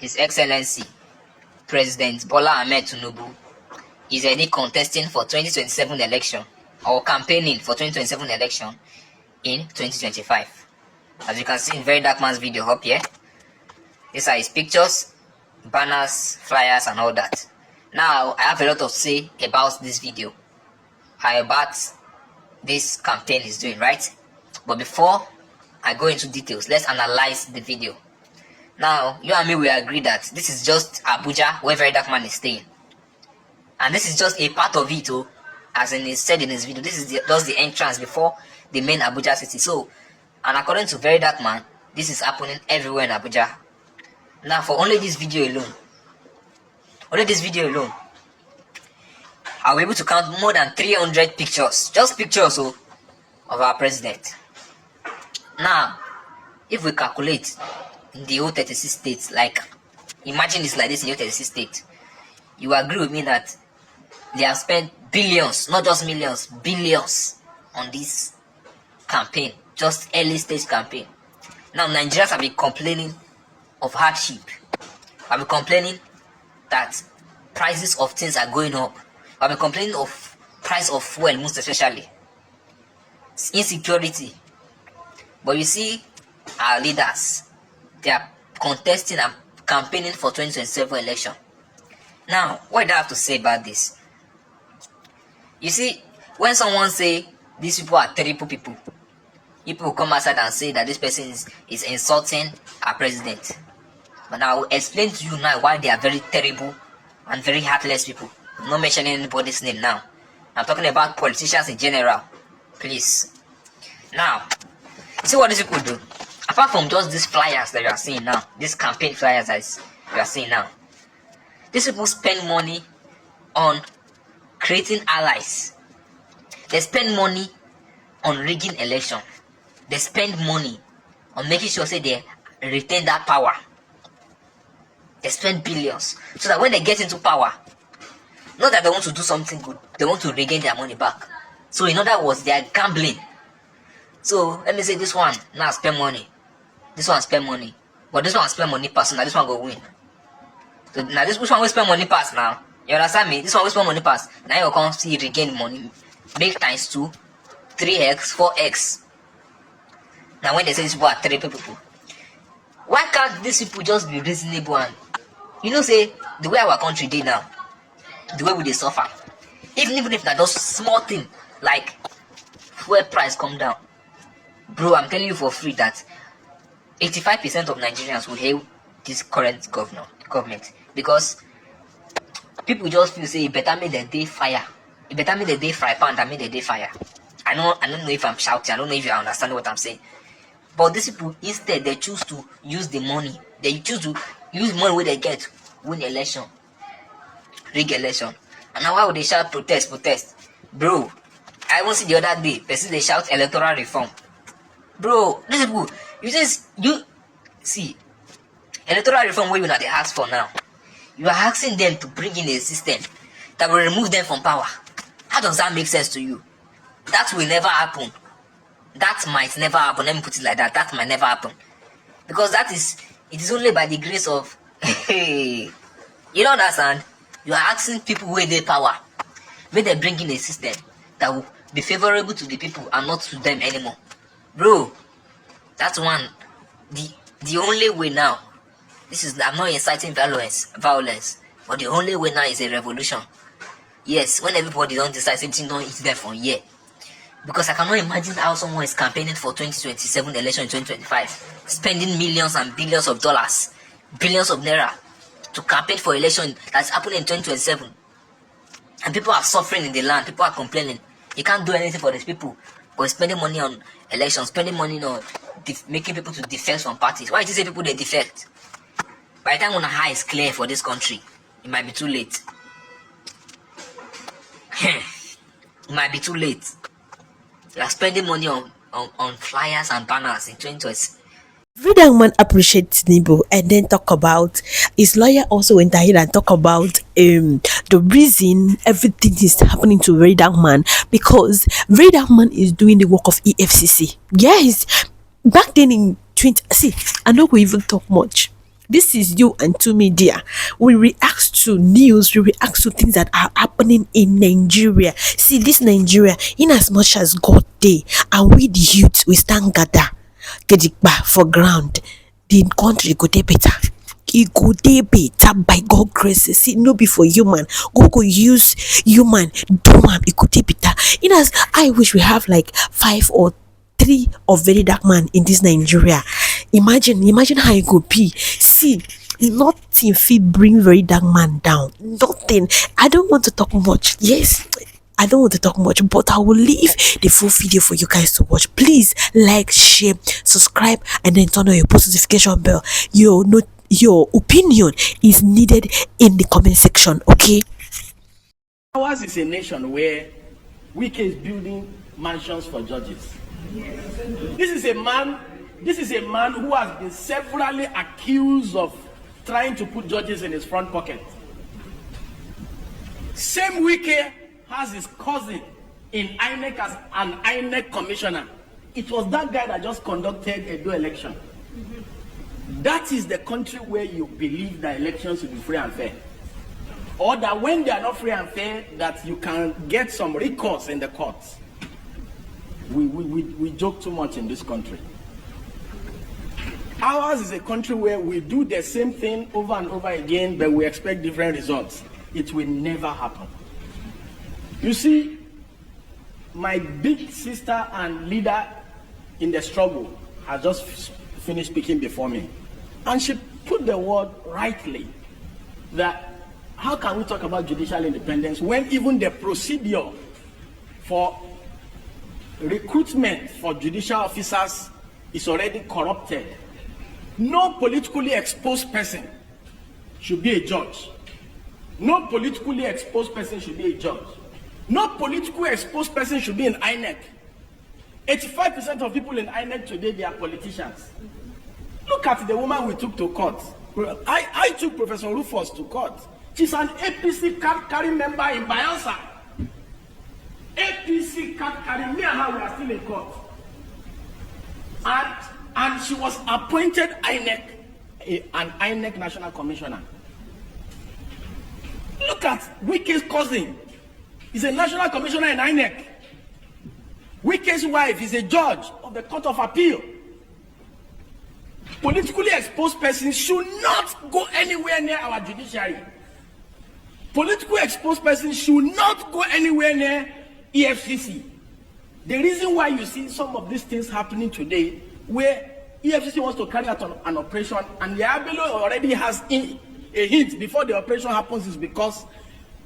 His Excellency President Bola Ahmed Tinubu is already contesting for 2027 election or campaigning for 2027 election in 2025. As you can see in VeryDarkMan's video up here, these are his pictures, banners, flyers, and all that. Now, I have a lot to say about this video, how about this campaign is doing, right? But before I go into details, let's analyze the video. Now, you and me will agree that this is just Abuja, where VeryDarkMan is staying. And this is just a part of it, oh, as in he said in his video. This is just the entrance before the main Abuja city. So, and according to VeryDarkMan, this is happening everywhere in Abuja. Now, for only this video alone, I'll be able to count more than 300 pictures, just pictures of our president. Now, if we calculate in the whole 36 states, like, imagine it's like this in your 36 states, you agree with me that they have spent billions, not just millions, billions on this campaign, just early stage campaign. Now, Nigerians have been complaining of hardship, have been complaining that prices of things are going up, have been complaining of price of fuel, most especially insecurity. But you see, our leaders, they are contesting and campaigning for 2027 election. Now, what do I have to say about this? You see, when someone say these people are terrible people, people will come outside and say that this person is insulting our president. But I will explain to you now why they are very terrible and very heartless people. I'm not mentioning anybody's name now. I'm talking about politicians in general. Please. Now, you see what these people do? Apart from just these flyers that you are seeing now, these campaign flyers that you are seeing now, these people spend money on creating allies. They spend money on rigging election. They spend money on making sure say they retain that power. They spend billions so that when they get into power, not that they want to do something good, they want to regain their money back. So in other words, they are gambling. So let me say this one now spend money, this one spend money, but this one spend money pass, now this one go win. So now this which one will spend money pass now? You understand me? This one will spend money pass. Now you come see regain money, make times 2, 3x, 4x. Now when they say these people are terrible people, why can't these people just be reasonable and say the way our country did now, the way we dey suffer, even if that those small thing like fuel price come down, bro, I'm telling you for free that 85% of Nigerians will hate this current government, because people just feel say it better make the day fire, it better make the day fry pan than make the day fire. I don't know if I'm shouting, I don't know if you understand what I'm saying. But these people, instead, they choose to use the money. They choose to use money where they get, win election, rig election. And now why would they shout protest? Bro, I even see the other day, person they shout electoral reform. Bro, these people, you see, electoral reform where you know they ask for now. You are asking them to bring in a system that will remove them from power. How does that make sense to you? That will never happen. That might never happen. Let me put it like that. That might never happen. Because it is only by the grace of, hey, you don't understand? You are asking people where they power. May they bring in a system that will be favorable to the people and not to them anymore. Bro, that's one. The only way now, I'm not inciting violence, but the only way now is a revolution. Yes, when everybody don't decide something, don't eat them from here. Because I cannot imagine how someone is campaigning for 2027 election in 2025, spending millions and billions of dollars, billions of naira to campaign for election that's happening in 2027. And people are suffering in the land, people are complaining. You can't do anything for these people, but spending money on elections, spending money on making people to defect from parties. Why did you say people they defect? By the time when a high is clear for this country, it might be too late. It might be too late. You are spending money on flyers and banners in 2020. VeryDarkMan appreciates Tinubu and then talk about his lawyer also went ahead and talk about the reason everything is happening to VeryDarkMan, because VeryDarkMan is doing the work of EFCC. Yes, back then in 20, see, I know we even talk much. This is you and Two Media. We react to news, we react to things that are happening in Nigeria. See, this Nigeria, in as much as God day, and we the youth, we stand gather, Gedikba for ground, the country go dey better. E go dey better by God grace. See, no be for human. God go use human do am. E go dey better. In as I wish we have like 5 or 3 of VeryDarkMan in this Nigeria. Imagine how it could be. See, nothing fit bring VeryDarkMan down. Nothing. I don't want to talk much. Yes, I don't want to talk much, but I will leave the full video for you guys to watch. Please like, share, subscribe, and then turn on your post notification bell. Your opinion is needed in the comment section. Okay. Ours is a nation where Wike is building mansions for judges. This is a man who has been severally accused of trying to put judges in his front pocket. Same Wike has his cousin in INEC as an INEC commissioner. It was that guy that just conducted a Edo election. That is the country where you believe that elections will be free and fair. Or that when they are not free and fair, that you can get some recourse in the courts. We joke too much in this country. Ours is a country where we do the same thing over and over again, but we expect different results. It will never happen. You see, my big sister and leader in the struggle has just finished speaking before me. And she put the word rightly that how can we talk about judicial independence when even the procedure for recruitment for judicial officers is already corrupted? No politically exposed person should be a judge. No politically exposed person should be a judge. No politically exposed person should be in INEC. 85% of people in INEC today, they are politicians. Look at the woman we took to court. I took Professor Rufus to court. She's an APC card-carrying member in Bayelsa. APC card-carrying, me and her were still in court. And she was appointed INEC, an INEC national commissioner. Look at Wike's cousin. He's a national commissioner in INEC. Wike's wife is a judge of the Court of Appeal. Politically exposed persons should not go anywhere near our judiciary. Politically exposed persons should not go anywhere near EFCC. The reason why you see some of these things happening today, where EFCC wants to carry out an operation and the Abelo already has a hint before the operation happens, is because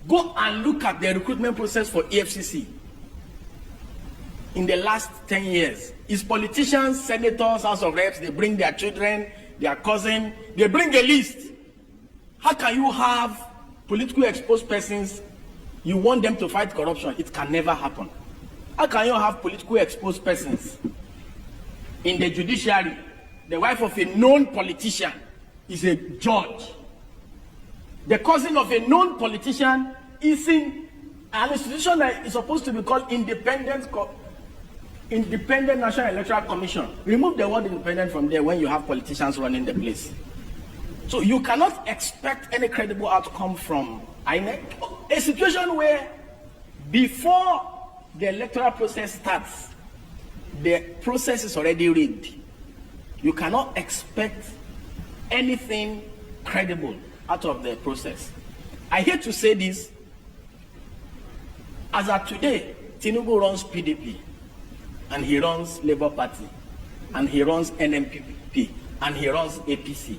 go and look at the recruitment process for EFCC. In the last 10 years, is politicians, senators, House of Reps, they bring their children, their cousin, they bring a list. How can you have politically exposed persons, you want them to fight corruption? It can never happen. How can you have politically exposed persons in the judiciary? The wife of a known politician is a judge. The cousin of a known politician is in an institution that is supposed to be called Independent National Electoral Commission. Remove the word independent from there when you have politicians running the place. So you cannot expect any credible outcome from INEC. A situation where before the electoral process starts, the process is already rigged. You cannot expect anything credible out of the process. I hate to say this. As of today, Tinubu runs PDP, and he runs Labour Party, and he runs NMPP, and he runs APC.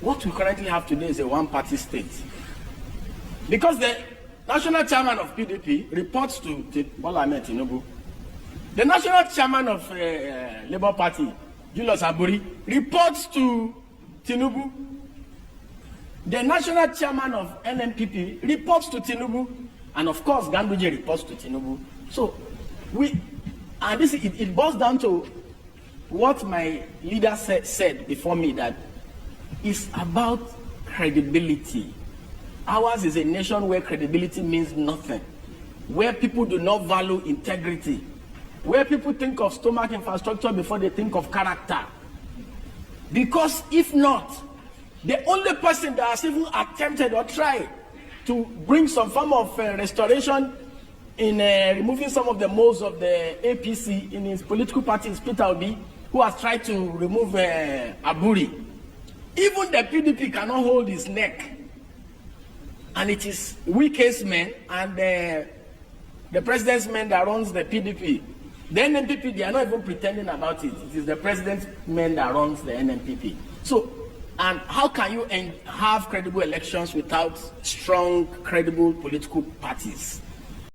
What we currently have today is a one-party state. Because the national chairman of PDP reports to AHMED TINUBU. The national chairman of Labour Party, Julius Aburi, reports to Tinubu. The national chairman of NMPP reports to Tinubu. And of course, Ganduje reports to Tinubu. So, it boils down to what my leader said before me, that it's about credibility. Ours is a nation where credibility means nothing, where people do not value integrity, where people think of stomach infrastructure before they think of character. Because if not, The only person that has even attempted or tried to bring some form of restoration in removing some of the moles of the APC in his political party is Peter Obi, who has tried to remove Aburi. Even the PDP cannot hold his neck. And it is Wike's men and the president's men that runs the PDP. The NNPP, they are not even pretending about it. It is the president's men that runs the NNPP. So, and how can you have credible elections without strong, credible political parties?